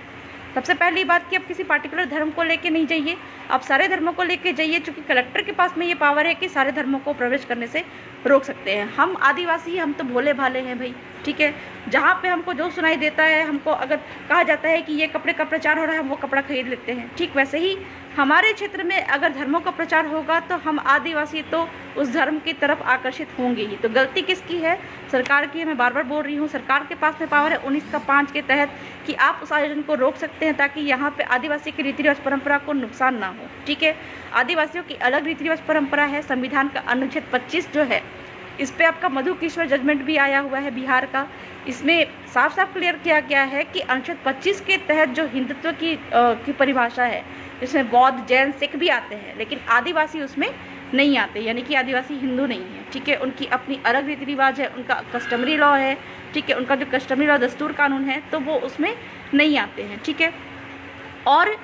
Speaker 1: सबसे पहली बात कि आप किसी पार्टिकुलर धर्म को लेके नहीं जाइए, आप सारे धर्मों को लेके जाइए, क्योंकि कलेक्टर के पास में ये पावर है कि सारे धर्मों को प्रवेश करने से रोक सकते हैं। हम आदिवासी, हम तो भोले भाले हैं भाई, ठीक है। जहाँ पे हमको जो सुनाई देता है, हमको अगर कहा जाता है कि ये कपड़े का प्रचार हो रहा है, हम वो कपड़ा खरीद लेते हैं। ठीक वैसे ही हमारे क्षेत्र में अगर धर्मों का प्रचार होगा तो हम आदिवासी तो उस धर्म की तरफ आकर्षित होंगे ही। तो गलती किसकी है? सरकार की। मैं बार बार बोल रही हूँ, सरकार के पास में पावर है 19(5) के तहत कि आप उस आयोजन को रोक सकते हैं ताकि यहाँ पे आदिवासी की रीति रिवाज परंपरा को नुकसान ना हो। ठीक है, आदिवासियों की अलग रीति रिवाज परंपरा है। संविधान का अनुच्छेद 25 जो है, इस पे आपका मधु किशोर जजमेंट भी आया हुआ है बिहार का। इसमें साफ साफ क्लियर किया गया है कि अनुच्छेद 25 के तहत जो हिंदुत्व की परिभाषा है, इसमें बौद्ध, जैन, सिख भी आते हैं, लेकिन आदिवासी उसमें नहीं आते, यानी कि आदिवासी हिंदू नहीं है। ठीक है, उनकी अपनी अलग रीति रिवाज है, उनका कस्टमरी लॉ है। ठीक है, उनका जो कस्टमरी लॉ दस्तूर कानून है, तो वो उसमें नहीं आते हैं। ठीक है, और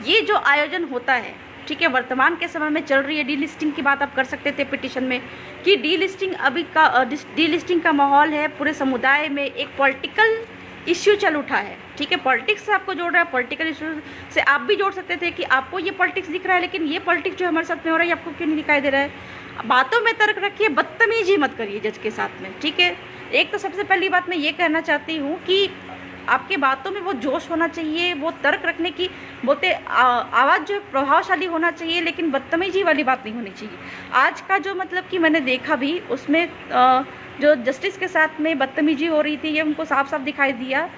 Speaker 1: ये जो आयोजन होता है ठीक है। वर्तमान के समय में चल रही है डीलिस्टिंग की बात आप कर सकते थे पिटिशन में कि डीलिस्टिंग का माहौल है पूरे समुदाय में, एक पॉलिटिकल इश्यू चल उठा है, ठीक है। पॉलिटिक्स से आपको जोड़ रहा है, पॉलिटिकल इशू से आप भी जोड़ सकते थे कि आपको ये पॉलिटिक्स दिख रहा है, लेकिन ये पॉलिटिक्स जो हमारे साथ में हो रहा है आपको क्यों नहीं दिखाई दे रहा है। बातों में तर्क रखिए, बदतमीजी मत करिए जज के साथ में, ठीक है। एक तो सबसे पहली बात मैं ये कहना चाहती हूँ कि आपके बातों में वो जोश होना चाहिए, वो तर्क रखने की बोलते आवाज़ जो प्रभावशाली होना चाहिए, लेकिन बदतमीजी वाली बात नहीं होनी चाहिए। आज का जो मतलब कि मैंने देखा भी उसमें जो जस्टिस के साथ में बदतमीजी हो रही थी, ये उनको साफ साफ दिखाई दिया।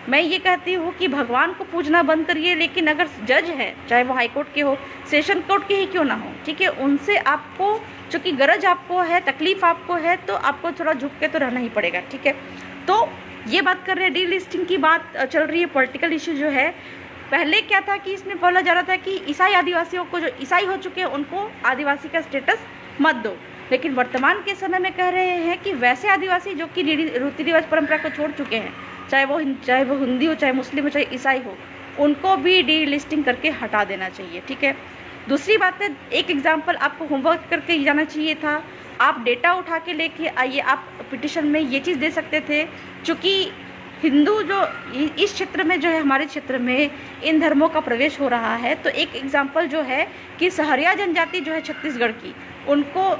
Speaker 1: मैं ये कहती हूँ कि भगवान को पूजना बंद करिए, लेकिन अगर जज है, चाहे वो हाई कोर्ट के हो, सेशन कोर्ट के ही क्यों ना हो, ठीक है, उनसे आपको चूँकि गरज आपको है, तकलीफ आपको है, तो आपको थोड़ा झुक के तो रहना ही पड़ेगा, ठीक है। तो ये बात कर रहे हैं, डीलिस्टिंग की बात चल रही है, पॉलिटिकल इशू जो है। पहले क्या था कि इसमें बोला जा रहा था कि ईसाई आदिवासियों को, जो ईसाई हो चुके हैं उनको आदिवासी का स्टेटस मत दो, लेकिन वर्तमान के समय में कह रहे हैं कि वैसे आदिवासी जो कि रीति रिवाज परंपरा को छोड़ चुके हैं, चाहे वो हिंदी हो, चाहे मुस्लिम हो, चाहे ईसाई हो, उनको भी डीलिस्टिंग करके हटा देना चाहिए, ठीक है। दूसरी बात है, एक एग्जाम्पल आपको होमवर्क करके जाना चाहिए था, आप डेटा उठा के लेके आइए, आप पिटिशन में ये चीज़ दे सकते थे, चूँकि हिंदू जो इस क्षेत्र में जो है, हमारे क्षेत्र में इन धर्मों का प्रवेश हो रहा है। तो एक एग्जाम्पल जो है कि सहरिया जनजाति जो है छत्तीसगढ़ की, उनको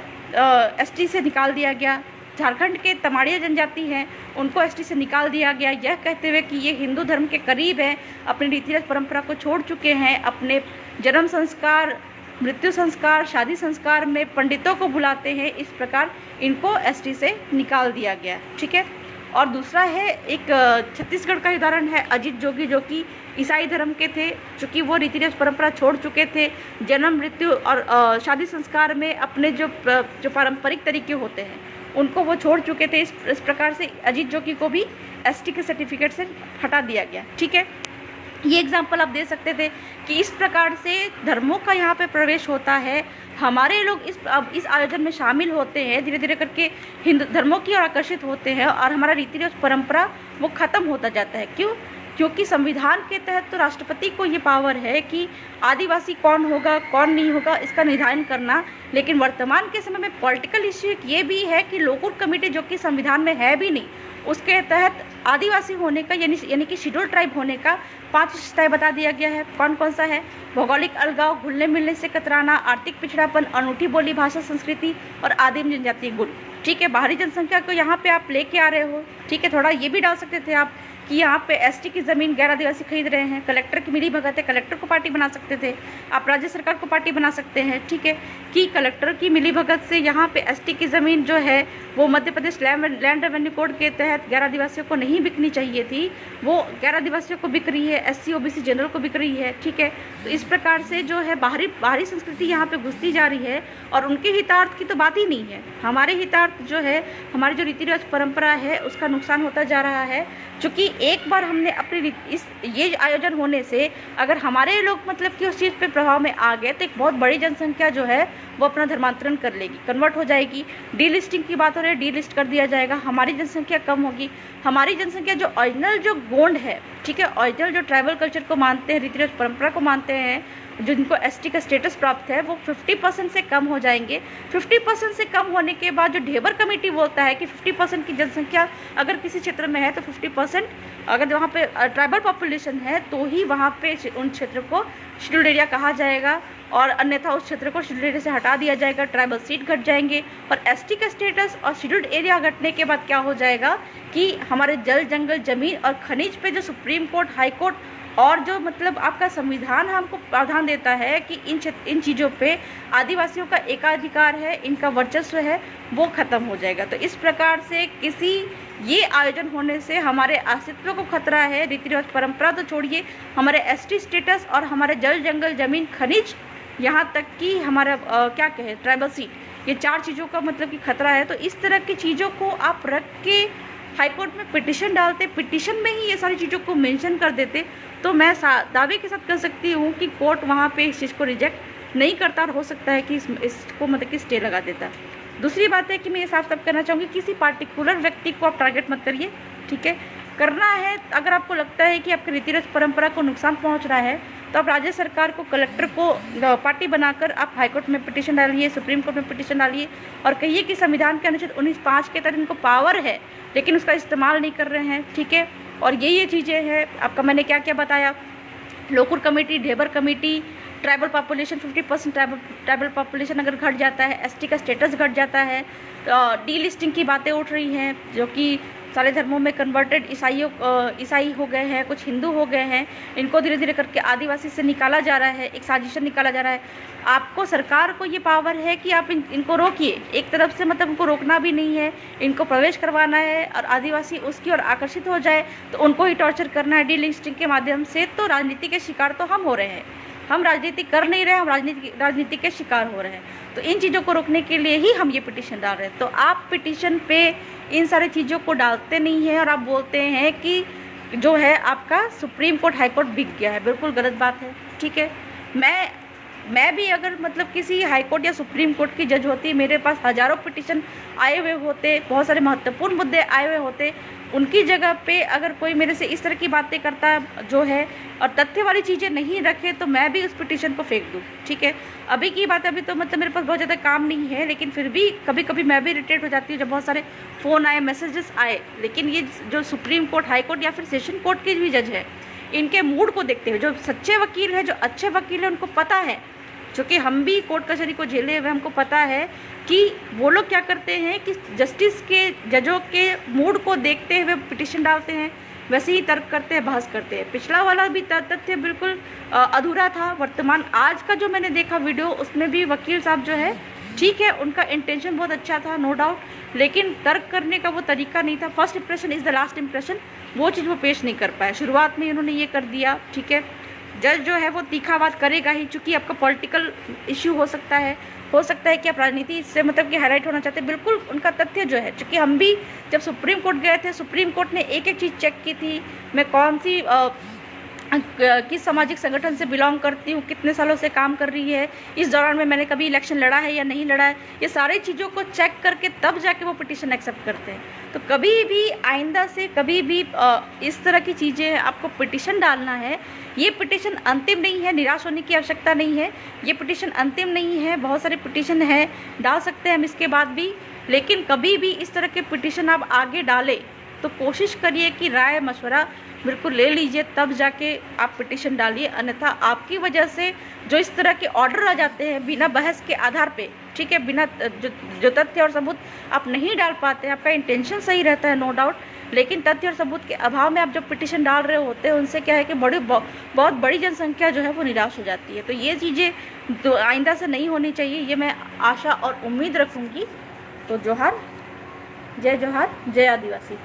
Speaker 1: एसटी से निकाल दिया गया। झारखंड के तमाड़िया जनजाति हैं, उनको एसटी से निकाल दिया गया, यह कहते हुए कि ये हिंदू धर्म के करीब हैं, अपनी रीति रिवाज परंपरा को छोड़ चुके हैं, अपने जन्म संस्कार, मृत्यु संस्कार, शादी संस्कार में पंडितों को बुलाते हैं, इस प्रकार इनको एसटी से निकाल दिया गया, ठीक है। और दूसरा है, एक छत्तीसगढ़ का उदाहरण है अजीत जोगी, जो कि ईसाई धर्म के थे, चूँकि वो रीति रिवाज परंपरा छोड़ चुके थे, जन्म, मृत्यु और शादी संस्कार में अपने जो पारंपरिक तरीके होते हैं उनको वो छोड़ चुके थे। इस प्रकार से अजीत जोगी को भी एसटी के सर्टिफिकेट से हटा दिया गया, ठीक है। ये एग्जाम्पल आप दे सकते थे कि इस प्रकार से धर्मों का यहाँ पे प्रवेश होता है, हमारे लोग इस आयोजन में शामिल होते हैं, धीरे धीरे करके हिंदू धर्मों की ओर आकर्षित होते हैं और हमारा रीति रिवाज परंपरा वो ख़त्म होता जाता है। क्यों? क्योंकि संविधान के तहत तो राष्ट्रपति को ये पावर है कि आदिवासी कौन होगा कौन नहीं होगा इसका निर्धारण करना, लेकिन वर्तमान के समय में पॉलिटिकल इश्यू ये भी है कि लोकूर कमेटी जो कि संविधान में है भी नहीं, उसके तहत आदिवासी होने का यानी कि शेड्यूल ट्राइब होने का 5 विशेषताएं बता दिया गया है। कौन कौन सा है? भौगोलिक अलगाव, घुलने मिलने से कतराना, आर्थिक पिछड़ापन, अनूठी बोली भाषा संस्कृति और आदिम जनजातीय गुण, ठीक है। बाहरी जनसंख्या को यहाँ पे आप लेके आ रहे हो, ठीक है। थोड़ा ये भी डाल सकते थे आप कि यहाँ पे एसटी की ज़मीन गैर आदिवासी खरीद रहे हैं, कलेक्टर की मिली भगत है, कलेक्टर को पार्टी बना सकते थे आप, राज्य सरकार को पार्टी बना सकते हैं, ठीक है, कि कलेक्टर की मिली भगत से यहाँ पे एसटी की ज़मीन जो है वो Madhya Pradesh land revenue code के तहत गैर आदिवासियों को नहीं बिकनी चाहिए थी, वो गैर आदिवासियों को बिक रही है, एससी ओबीसी जनरल को बिक रही है, ठीक है। तो इस प्रकार से जो है बाहरी संस्कृति यहाँ पे घुसती जा रही है और उनके हितार्थ की तो बात ही नहीं है। हमारे हितार्थ जो है, हमारी जो रीति रिवाज परंपरा है उसका नुकसान होता जा रहा है। चूँकि एक बार हमने अपनी ये आयोजन होने से अगर हमारे लोग मतलब कि उस चीज़ पे प्रभाव में आ गए तो एक बहुत बड़ी जनसंख्या जो है वो अपना धर्मांतरण कर लेगी, कन्वर्ट हो जाएगी। डीलिस्टिंग की बात हो रही है, डीलिस्ट कर दिया जाएगा, हमारी जनसंख्या कम होगी। हमारी जनसंख्या जो ओरिजिनल जो गोंड है, ठीक है, ओरिजिनल जो ट्राइबल कल्चर को मानते हैं, रीति रिवाज परंपरा को मानते हैं, जिनको एसटी का स्टेटस प्राप्त है, वो 50% से कम हो जाएंगे। 50% से कम होने के बाद जो ढेबर कमेटी बोलता है कि 50% की जनसंख्या अगर किसी क्षेत्र में है तो 50% अगर वहाँ पे ट्राइबल पॉपुलेशन है तो ही वहाँ पे उन क्षेत्र को शेड्यूल्ड एरिया कहा जाएगा और अन्यथा उस क्षेत्र को शेड्यूल्ड एरिया से हटा दिया जाएगा, ट्राइबल सीट घट जाएंगे। और एसटी का स्टेटस और शेड्यूल्ड एरिया घटने के बाद क्या हो जाएगा कि हमारे जल, जंगल, जमीन और खनिज पे जो सुप्रीम कोर्ट, हाई कोर्ट और जो मतलब आपका संविधान हमको प्रावधान देता है कि इन चीज़ों पे आदिवासियों का एकाधिकार है, इनका वर्चस्व है, वो ख़त्म हो जाएगा। तो इस प्रकार से किसी ये आयोजन होने से हमारे अस्तित्व को खतरा है। रीति रिवाज परंपरा तो छोड़िए, हमारे एसटी स्टेटस और हमारे जल, जंगल, जमीन, खनिज, यहाँ तक कि हमारा क्या कहे ट्राइबल सीट, ये 4 चीज़ों का मतलब कि खतरा है। तो इस तरह की चीज़ों को आप रख के हाईकोर्ट में पिटिशन डालते, पिटिशन में ही ये सारी चीज़ों को मेंशन कर देते, तो मैं दावे के साथ कह सकती हूँ कि कोर्ट वहाँ पे इस चीज़ को रिजेक्ट नहीं करता और हो सकता है कि इसको मतलब कि स्टे लगा देता। दूसरी बात है कि मैं ये साफ साफ करना चाहूँगी, किसी पार्टिकुलर व्यक्ति को आप टारगेट मत करिए, ठीक है। करना है अगर आपको लगता है कि आपकी रीति रिवाज परंपरा को नुकसान पहुँच रहा है तो आप राज्य सरकार को, कलेक्टर को पार्टी बनाकर आप हाईकोर्ट में पिटीशन डालिए, सुप्रीम कोर्ट में पिटीशन डालिए और कहिए कि संविधान के अनुच्छेद 19(5) के तहत इनको पावर है लेकिन उसका इस्तेमाल नहीं कर रहे हैं, ठीक है। और ये चीज़ें हैं आपका, मैंने क्या क्या बताया, Lokur committee, Dhebar committee, tribal population 50% tribal population अगर घट जाता है, एसटी का स्टेटस घट जाता है, डी लिस्टिंग की बातें उठ रही हैं, जो कि सारे धर्मों में कन्वर्टेड ईसाई हो गए हैं, कुछ हिंदू हो गए हैं, इनको धीरे धीरे करके आदिवासी से निकाला जा रहा है, एक साजिशन निकाला जा रहा है। आपको, सरकार को ये पावर है कि आप इनको रोकिए, एक तरफ से मतलब उनको रोकना भी नहीं है, इनको प्रवेश करवाना है और आदिवासी उसकी ओर आकर्षित हो जाए तो उनको ही टॉर्चर करना है डी लिस्टिंग के माध्यम से। तो राजनीति के शिकार तो हम हो रहे हैं, हम राजनीति कर नहीं रहे, हम राजनीति के शिकार हो रहे हैं। तो इन चीज़ों को रोकने के लिए ही हम ये पिटीशन डाल रहे हैं। तो आप पिटीशन पे इन सारी चीज़ों को डालते नहीं हैं और आप बोलते हैं कि जो है आपका सुप्रीम कोर्ट, हाई कोर्ट बिक गया है। बिल्कुल गलत बात है, ठीक है। मैं भी अगर मतलब किसी हाई कोर्ट या सुप्रीम कोर्ट की जज होती, मेरे पास हज़ारों पिटीशन आए हुए होते, बहुत सारे महत्वपूर्ण मुद्दे आए हुए होते, उनकी जगह पे अगर कोई मेरे से इस तरह की बातें करता जो है और तथ्य वाली चीज़ें नहीं रखे तो मैं भी उस पिटीशन को फेंक दूँ, ठीक है। अभी की बात, अभी तो मतलब मेरे पास बहुत ज़्यादा काम नहीं है, लेकिन फिर भी कभी कभी मैं भी इरिटेट हो जाती हूँ जब बहुत सारे फ़ोन आए, मैसेजेस आए। लेकिन ये जो सुप्रीम कोर्ट, हाई कोर्ट या फिर सेशन कोर्ट के भी जज है, इनके मूड को देखते हुए, जो सच्चे वकील हैं, जो अच्छे वकील हैं, उनको पता है, क्योंकि हम भी कोर्ट कचहरी को झेले हुए, हमको पता है कि वो लोग क्या करते हैं कि जस्टिस के, जजों के मूड को देखते हुए पिटीशन डालते हैं, वैसे ही तर्क करते हैं, बहस करते हैं। पिछला वाला भी तथ्य बिल्कुल अधूरा था। वर्तमान आज का जो मैंने देखा वीडियो, उसमें भी वकील साहब जो है, ठीक है, उनका इंटेंशन बहुत अच्छा था, नो डाउट, लेकिन तर्क करने का वो तरीका नहीं था। First impression is the last impression, वो चीज़ वो पेश नहीं कर पाए। शुरुआत में उन्होंने ये कर दिया, ठीक है। जज जो है वो तीखा बात करेगा ही, चूँकि आपका पॉलिटिकल इश्यू हो सकता है कि आप राजनीति से मतलब कि हाईलाइट होना चाहते हैं। बिल्कुल उनका तथ्य जो है, चूँकि हम भी जब सुप्रीम कोर्ट गए थे, सुप्रीम कोर्ट ने एक एक चीज़ चेक की थी, मैं कौन सी किस सामाजिक संगठन से बिलोंग करती हूँ, कितने सालों से काम कर रही है, इस दौरान में मैंने कभी इलेक्शन लड़ा है या नहीं लड़ा है, ये सारी चीज़ों को चेक करके तब जाके वो पिटीशन एक्सेप्ट करते हैं। तो कभी भी आइंदा से कभी भी इस तरह की चीज़ें आपको पिटीशन डालना है, ये पिटीशन अंतिम नहीं है, निराश होने की आवश्यकता नहीं है, ये पिटीशन अंतिम नहीं है, बहुत सारे पिटीशन हैं, डाल सकते हैं हम इसके बाद भी। लेकिन कभी भी इस तरह के पिटीशन आप आगे डालें तो कोशिश करिए कि राय मशवरा बिल्कुल ले लीजिए, तब जाके आप पिटीशन डालिए। अन्यथा आपकी वजह से जो इस तरह के ऑर्डर आ जाते हैं बिना बहस के आधार पे, ठीक है, बिना जो तथ्य और सबूत आप नहीं डाल पाते, आपका इंटेंशन सही रहता है, नो डाउट, लेकिन तथ्य और सबूत के अभाव में आप जब पिटीशन डाल रहे होते हैं, उनसे क्या है कि बहुत बड़ी जनसंख्या जो है वो निराश हो जाती है। तो ये चीज़ें तो आइंदा से नहीं होनी चाहिए, ये मैं आशा और उम्मीद रखूँगी। तो जोहार, जय जोहार, जय आदिवासी।